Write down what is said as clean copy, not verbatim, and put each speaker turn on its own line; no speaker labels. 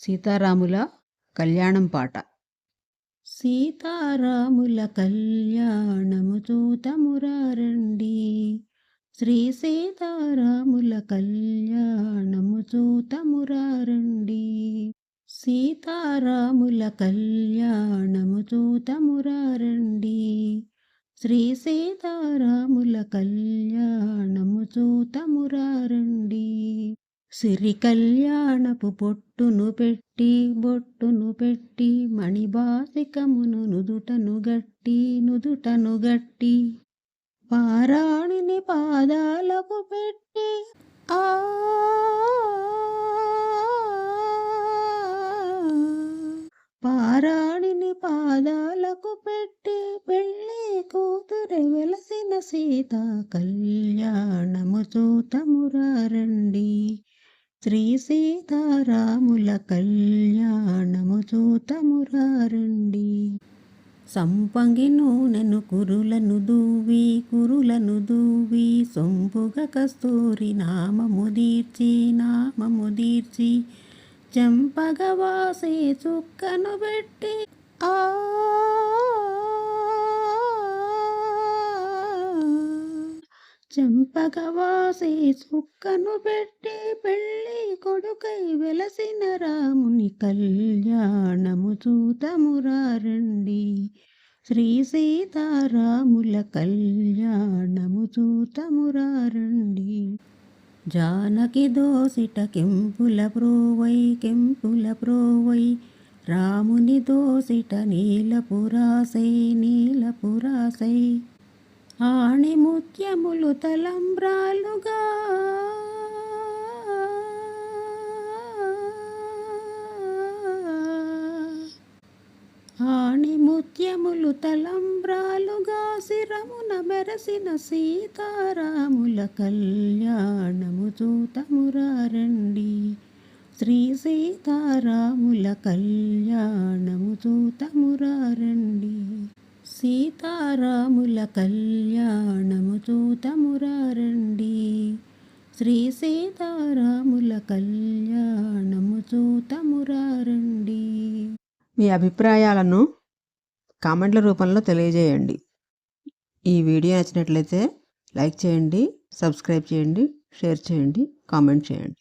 సీతారాముల కళ్యాణం పాట. సీతారాముల కళ్యాణము చూతమురారండి, శ్రీ సీతారాముల కళ్యాణము చూతమురారండి. సీతారాముల కళ్యాణము చూతమురారండి, శ్రీ సీతారాముల కళ్యాణము చూతమురారండి. సిరి కళ్యాణపు బొట్టును పెట్టి మణిబాసికమును నుదుటను గట్టి పారాణిని పాదాలకు పెట్టి పారాణిని పాదాలకు పెట్టి పెళ్ళి కూతురు వెలసిన సీత కళ్యాణము చూతమురారండి, శ్రీ సీతారాముల కళ్యాణము చూతమురారండి. సంపంగి నూనెను కురులను దూవి సొంపుగ కస్తూరి నామము దీర్చి చెంపగవాసే చుక్కను పెట్టి చెంపగవాసే చుక్కను పెట్టి పెళ్ళి కొడుకై వెలసిన రాముని కళ్యాణము చూతమురారండి, శ్రీ సీతారాముల కళ్యాణము చూతమురారండి. జానకి దోసిట కెంపుల ప్రోవై రాముని దోసిట నీలపురాసై ఆణి ముత్యములు తలంబ్రాలుగా శిరమున మెరసిన సీతారాముల కళ్యాణము చూతమురారండి, శ్రీ సీతారాముల కళ్యాణము చూతమురారండి. సీతారాముల కళ్యాణము చూతమురారండి, శ్రీ సీతారాముల కళ్యాణము చూతమురారండి.
మీ అభిప్రాయాలను కామెంట్ల రూపంలో తెలియజేయండి. ఈ వీడియో నచ్చినట్లయితే లైక్ చేయండి, సబ్స్క్రైబ్ చేయండి, షేర్ చేయండి, కామెంట్ చేయండి.